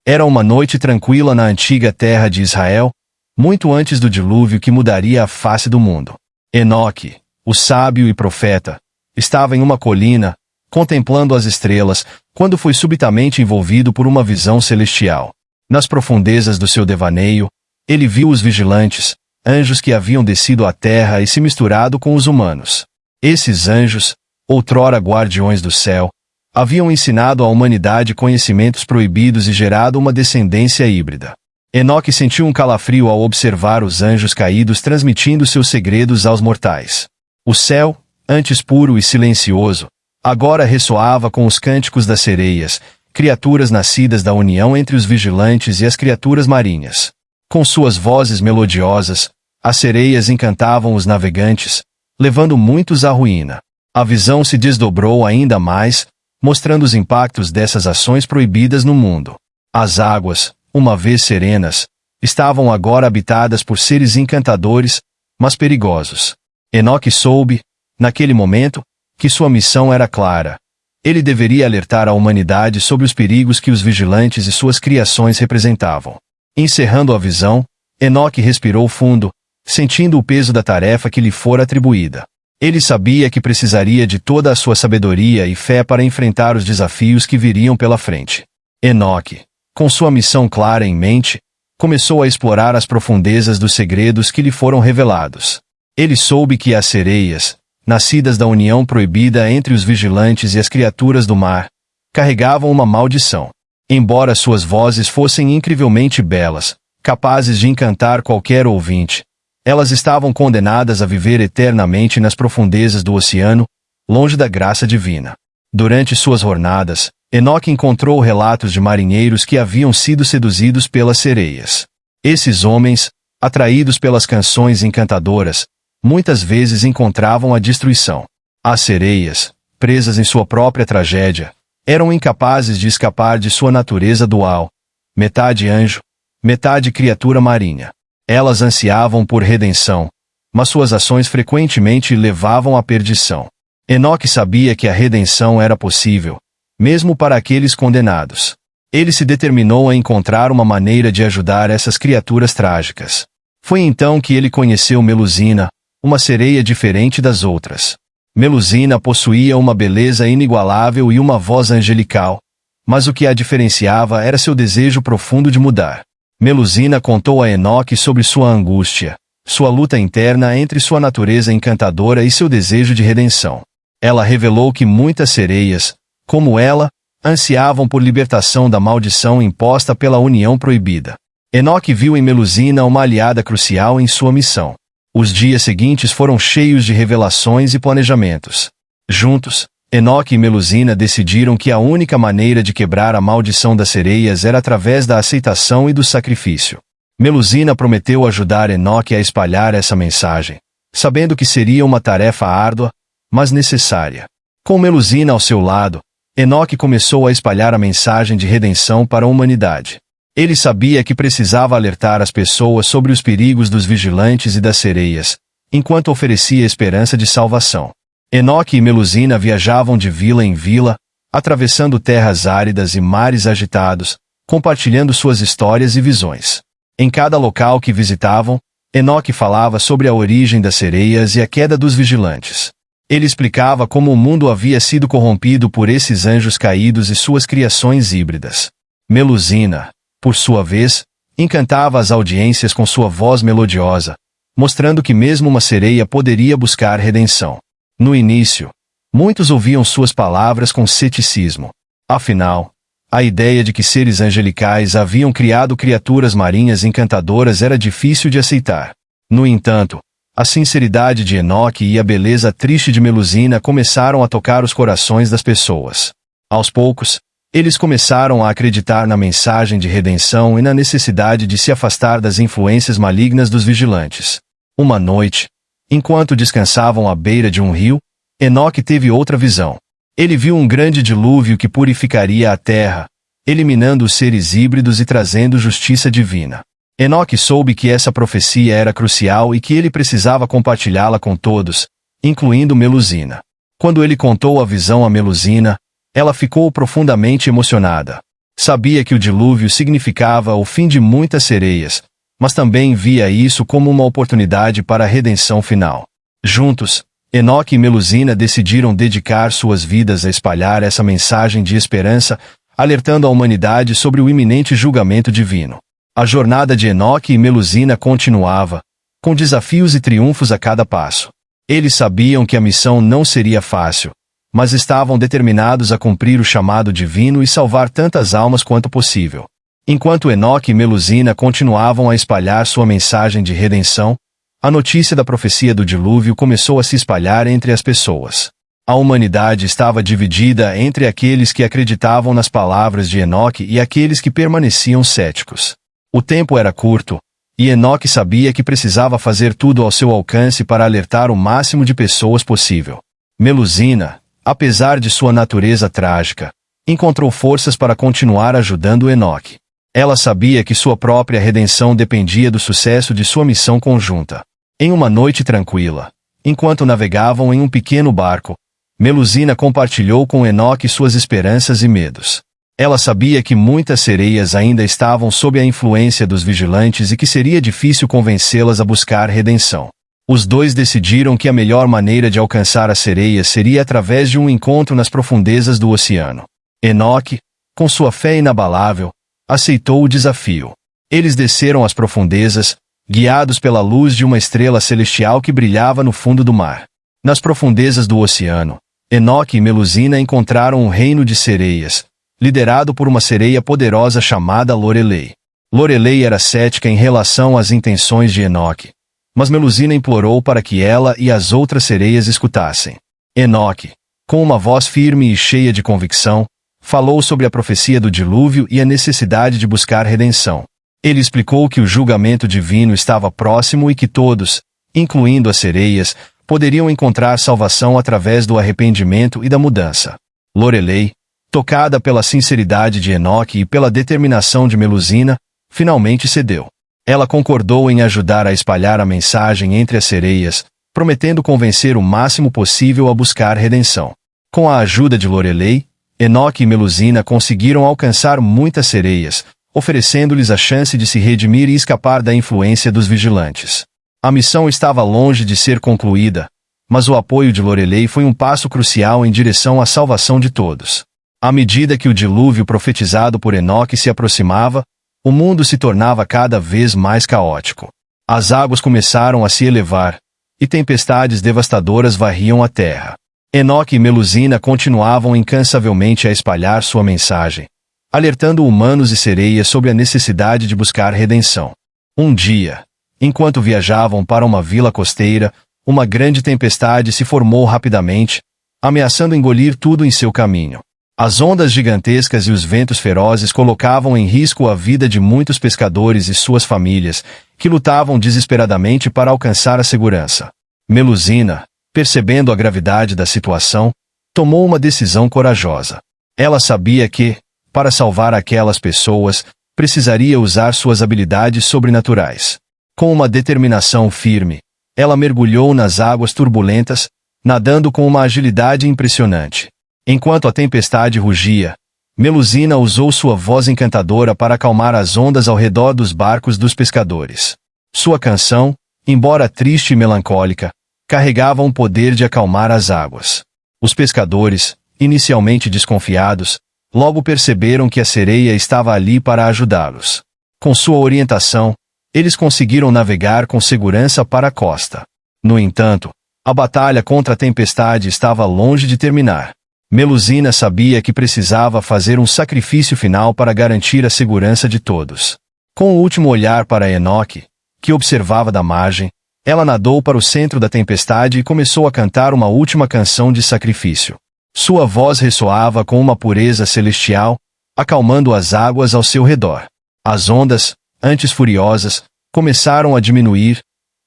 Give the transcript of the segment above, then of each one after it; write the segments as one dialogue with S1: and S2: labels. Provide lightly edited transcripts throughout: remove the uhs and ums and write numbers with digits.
S1: Era uma noite tranquila na antiga terra de Israel, muito antes do dilúvio que mudaria a face do mundo. Enoque, o sábio e profeta, estava em uma colina, contemplando as estrelas, quando foi subitamente envolvido por uma visão celestial. Nas profundezas do seu devaneio, ele viu os vigilantes, anjos que haviam descido à terra e se misturado com os humanos. Esses anjos, outrora guardiões do céu, haviam ensinado à humanidade conhecimentos proibidos e gerado uma descendência híbrida. Enoque sentiu um calafrio ao observar os anjos caídos transmitindo seus segredos aos mortais. O céu, antes puro e silencioso, agora ressoava com os cânticos das sereias, criaturas nascidas da união entre os vigilantes e as criaturas marinhas. Com suas vozes melodiosas, as sereias encantavam os navegantes, levando muitos à ruína. A visão se desdobrou ainda mais, mostrando os impactos dessas ações proibidas no mundo. As águas, uma vez serenas, estavam agora habitadas por seres encantadores, mas perigosos. Enoque soube, naquele momento, que sua missão era clara. Ele deveria alertar a humanidade sobre os perigos que os vigilantes e suas criações representavam. Encerrando a visão, Enoque respirou fundo, sentindo o peso da tarefa que lhe fora atribuída. Ele sabia que precisaria de toda a sua sabedoria e fé para enfrentar os desafios que viriam pela frente. Enoque, com sua missão clara em mente, começou a explorar as profundezas dos segredos que lhe foram revelados. Ele soube que as sereias, nascidas da união proibida entre os vigilantes e as criaturas do mar, carregavam uma maldição. Embora suas vozes fossem incrivelmente belas, capazes de encantar qualquer ouvinte, elas estavam condenadas a viver eternamente nas profundezas do oceano, longe da graça divina. Durante suas jornadas, Enoque encontrou relatos de marinheiros que haviam sido seduzidos pelas sereias. Esses homens, atraídos pelas canções encantadoras, muitas vezes encontravam a destruição. As sereias, presas em sua própria tragédia, eram incapazes de escapar de sua natureza dual, metade anjo, metade criatura marinha. Elas ansiavam por redenção, mas suas ações frequentemente levavam à perdição. Enoque sabia que a redenção era possível, mesmo para aqueles condenados. Ele se determinou a encontrar uma maneira de ajudar essas criaturas trágicas. Foi então que ele conheceu Melusina, uma sereia diferente das outras. Melusina possuía uma beleza inigualável e uma voz angelical, mas o que a diferenciava era seu desejo profundo de mudar. Melusina contou a Enoque sobre sua angústia, sua luta interna entre sua natureza encantadora e seu desejo de redenção. Ela revelou que muitas sereias, como ela, ansiavam por libertação da maldição imposta pela união proibida. Enoque viu em Melusina uma aliada crucial em sua missão. Os dias seguintes foram cheios de revelações e planejamentos. Juntos, Enoque e Melusina decidiram que a única maneira de quebrar a maldição das sereias era através da aceitação e do sacrifício. Melusina prometeu ajudar Enoque a espalhar essa mensagem, sabendo que seria uma tarefa árdua, mas necessária. Com Melusina ao seu lado, Enoque começou a espalhar a mensagem de redenção para a humanidade. Ele sabia que precisava alertar as pessoas sobre os perigos dos vigilantes e das sereias, enquanto oferecia esperança de salvação. Enoque e Melusina viajavam de vila em vila, atravessando terras áridas e mares agitados, compartilhando suas histórias e visões. Em cada local que visitavam, Enoque falava sobre a origem das sereias e a queda dos vigilantes. Ele explicava como o mundo havia sido corrompido por esses anjos caídos e suas criações híbridas. Melusina, por sua vez, encantava as audiências com sua voz melodiosa, mostrando que mesmo uma sereia poderia buscar redenção. No início, muitos ouviam suas palavras com ceticismo. Afinal, a ideia de que seres angelicais haviam criado criaturas marinhas encantadoras era difícil de aceitar. No entanto, a sinceridade de Enoque e a beleza triste de Melusina começaram a tocar os corações das pessoas. Aos poucos, eles começaram a acreditar na mensagem de redenção e na necessidade de se afastar das influências malignas dos vigilantes. Uma noite, enquanto descansavam à beira de um rio, Enoque teve outra visão. Ele viu um grande dilúvio que purificaria a terra, eliminando os seres híbridos e trazendo justiça divina. Enoque soube que essa profecia era crucial e que ele precisava compartilhá-la com todos, incluindo Melusina. Quando ele contou a visão a Melusina, ela ficou profundamente emocionada. Sabia que o dilúvio significava o fim de muitas sereias, mas também via isso como uma oportunidade para a redenção final. Juntos, Enoque e Melusina decidiram dedicar suas vidas a espalhar essa mensagem de esperança, alertando a humanidade sobre o iminente julgamento divino. A jornada de Enoque e Melusina continuava, com desafios e triunfos a cada passo. Eles sabiam que a missão não seria fácil, mas estavam determinados a cumprir o chamado divino e salvar tantas almas quanto possível. Enquanto Enoque e Melusina continuavam a espalhar sua mensagem de redenção, a notícia da profecia do dilúvio começou a se espalhar entre as pessoas. A humanidade estava dividida entre aqueles que acreditavam nas palavras de Enoque e aqueles que permaneciam céticos. O tempo era curto, e Enoque sabia que precisava fazer tudo ao seu alcance para alertar o máximo de pessoas possível. Melusina, apesar de sua natureza trágica, encontrou forças para continuar ajudando Enoque. Ela sabia que sua própria redenção dependia do sucesso de sua missão conjunta. Em uma noite tranquila, enquanto navegavam em um pequeno barco, Melusina compartilhou com Enoque suas esperanças e medos. Ela sabia que muitas sereias ainda estavam sob a influência dos vigilantes e que seria difícil convencê-las a buscar redenção. Os dois decidiram que a melhor maneira de alcançar as sereias seria através de um encontro nas profundezas do oceano. Enoque, com sua fé inabalável, aceitou o desafio. Eles desceram as profundezas, guiados pela luz de uma estrela celestial que brilhava no fundo do mar. Nas profundezas do oceano, Enoque e Melusina encontraram um reino de sereias, liderado por uma sereia poderosa chamada Lorelei. Lorelei era cética em relação às intenções de Enoque, mas Melusina implorou para que ela e as outras sereias escutassem. Enoque, com uma voz firme e cheia de convicção, falou sobre a profecia do dilúvio e a necessidade de buscar redenção. Ele explicou que o julgamento divino estava próximo e que todos, incluindo as sereias, poderiam encontrar salvação através do arrependimento e da mudança. Lorelei, tocada pela sinceridade de Enoque e pela determinação de Melusina, finalmente cedeu. Ela concordou em ajudar a espalhar a mensagem entre as sereias, prometendo convencer o máximo possível a buscar redenção. Com a ajuda de Lorelei, Enoque e Melusina conseguiram alcançar muitas sereias, oferecendo-lhes a chance de se redimir e escapar da influência dos vigilantes. A missão estava longe de ser concluída, mas o apoio de Lorelei foi um passo crucial em direção à salvação de todos. À medida que o dilúvio profetizado por Enoque se aproximava, o mundo se tornava cada vez mais caótico. As águas começaram a se elevar, e tempestades devastadoras varriam a terra. Enoque e Melusina continuavam incansavelmente a espalhar sua mensagem, alertando humanos e sereias sobre a necessidade de buscar redenção. Um dia, enquanto viajavam para uma vila costeira, uma grande tempestade se formou rapidamente, ameaçando engolir tudo em seu caminho. As ondas gigantescas e os ventos ferozes colocavam em risco a vida de muitos pescadores e suas famílias, que lutavam desesperadamente para alcançar a segurança. Melusina, percebendo a gravidade da situação, tomou uma decisão corajosa. Ela sabia que, para salvar aquelas pessoas, precisaria usar suas habilidades sobrenaturais. Com uma determinação firme, ela mergulhou nas águas turbulentas, nadando com uma agilidade impressionante. Enquanto a tempestade rugia, Melusina usou sua voz encantadora para acalmar as ondas ao redor dos barcos dos pescadores. Sua canção, embora triste e melancólica, carregava um poder de acalmar as águas. Os pescadores, inicialmente desconfiados, logo perceberam que a sereia estava ali para ajudá-los. Com sua orientação, eles conseguiram navegar com segurança para a costa. No entanto, a batalha contra a tempestade estava longe de terminar. Melusina sabia que precisava fazer um sacrifício final para garantir a segurança de todos. Com o último olhar para Enoque, que observava da margem, ela nadou para o centro da tempestade e começou a cantar uma última canção de sacrifício. Sua voz ressoava com uma pureza celestial, acalmando as águas ao seu redor. As ondas, antes furiosas, começaram a diminuir,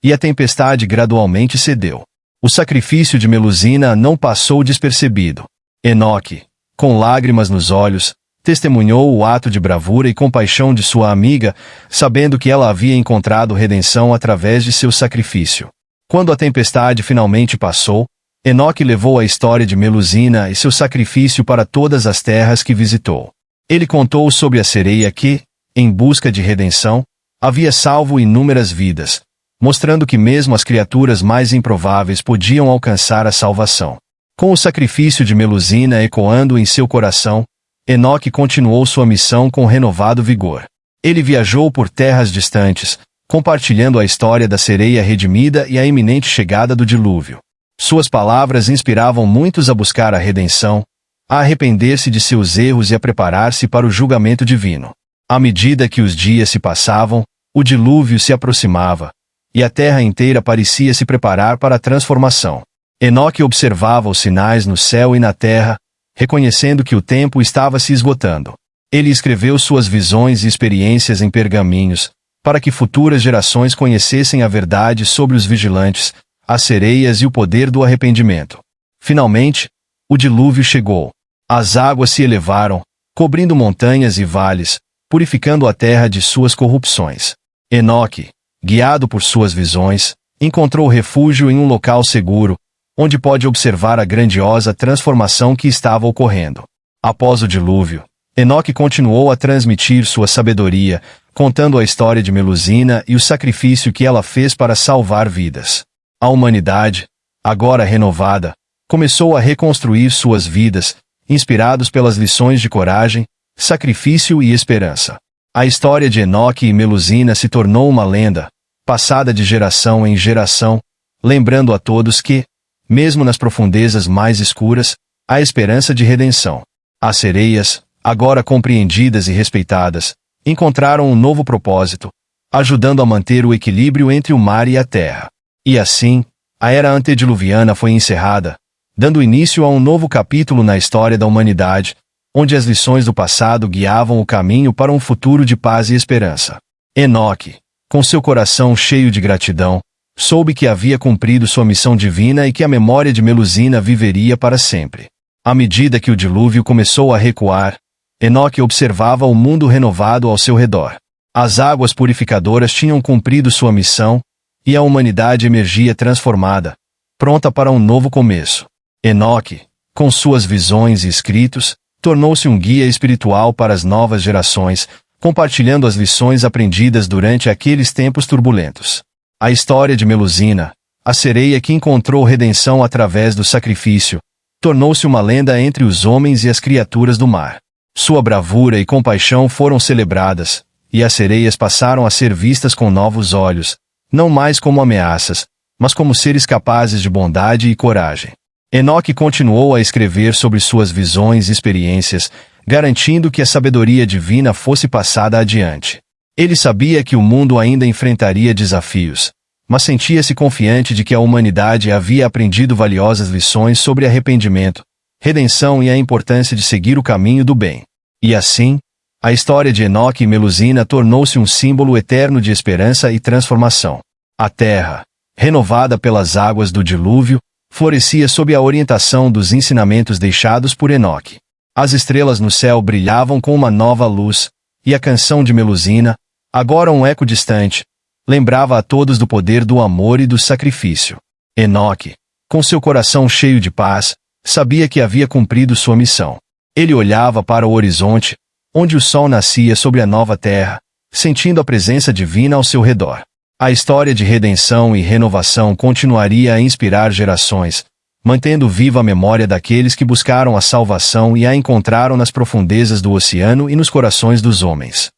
S1: e a tempestade gradualmente cedeu. O sacrifício de Melusina não passou despercebido. Enoque, com lágrimas nos olhos, testemunhou o ato de bravura e compaixão de sua amiga, sabendo que ela havia encontrado redenção através de seu sacrifício. Quando a tempestade finalmente passou, Enoque levou a história de Melusina e seu sacrifício para todas as terras que visitou. Ele contou sobre a sereia que, em busca de redenção, havia salvo inúmeras vidas, mostrando que mesmo as criaturas mais improváveis podiam alcançar a salvação. Com o sacrifício de Melusina ecoando em seu coração, Enoque continuou sua missão com renovado vigor. Ele viajou por terras distantes, compartilhando a história da sereia redimida e a iminente chegada do dilúvio. Suas palavras inspiravam muitos a buscar a redenção, a arrepender-se de seus erros e a preparar-se para o julgamento divino. À medida que os dias se passavam, o dilúvio se aproximava, e a terra inteira parecia se preparar para a transformação. Enoque observava os sinais no céu e na terra, reconhecendo que o tempo estava se esgotando. Ele escreveu suas visões e experiências em pergaminhos, para que futuras gerações conhecessem a verdade sobre os vigilantes, as sereias e o poder do arrependimento. Finalmente, o dilúvio chegou. As águas se elevaram, cobrindo montanhas e vales, purificando a terra de suas corrupções. Enoque, guiado por suas visões, encontrou refúgio em um local seguro, onde pode observar a grandiosa transformação que estava ocorrendo. Após o dilúvio, Enoque continuou a transmitir sua sabedoria, contando a história de Melusina e o sacrifício que ela fez para salvar vidas. A humanidade, agora renovada, começou a reconstruir suas vidas, inspirados pelas lições de coragem, sacrifício e esperança. A história de Enoque e Melusina se tornou uma lenda, passada de geração em geração, lembrando a todos que, mesmo nas profundezas mais escuras, há esperança de redenção. As sereias, agora compreendidas e respeitadas, encontraram um novo propósito, ajudando a manter o equilíbrio entre o mar e a terra. E assim, a era antediluviana foi encerrada, dando início a um novo capítulo na história da humanidade, onde as lições do passado guiavam o caminho para um futuro de paz e esperança. Enoque, com seu coração cheio de gratidão, soube que havia cumprido sua missão divina e que a memória de Melusina viveria para sempre. À medida que o dilúvio começou a recuar, Enoque observava o mundo renovado ao seu redor. As águas purificadoras tinham cumprido sua missão, e a humanidade emergia transformada, pronta para um novo começo. Enoque, com suas visões e escritos, tornou-se um guia espiritual para as novas gerações, compartilhando as lições aprendidas durante aqueles tempos turbulentos. A história de Melusina, a sereia que encontrou redenção através do sacrifício, tornou-se uma lenda entre os homens e as criaturas do mar. Sua bravura e compaixão foram celebradas, e as sereias passaram a ser vistas com novos olhos, não mais como ameaças, mas como seres capazes de bondade e coragem. Enoque continuou a escrever sobre suas visões e experiências, garantindo que a sabedoria divina fosse passada adiante. Ele sabia que o mundo ainda enfrentaria desafios, mas sentia-se confiante de que a humanidade havia aprendido valiosas lições sobre arrependimento, redenção e a importância de seguir o caminho do bem. E assim, a história de Enoque e Melusina tornou-se um símbolo eterno de esperança e transformação. A terra, renovada pelas águas do dilúvio, florescia sob a orientação dos ensinamentos deixados por Enoque. As estrelas no céu brilhavam com uma nova luz, e a canção de Melusina, agora um eco distante, lembrava a todos do poder do amor e do sacrifício. Enoque, com seu coração cheio de paz, sabia que havia cumprido sua missão. Ele olhava para o horizonte, onde o sol nascia sobre a nova terra, sentindo a presença divina ao seu redor. A história de redenção e renovação continuaria a inspirar gerações, mantendo viva a memória daqueles que buscaram a salvação e a encontraram nas profundezas do oceano e nos corações dos homens.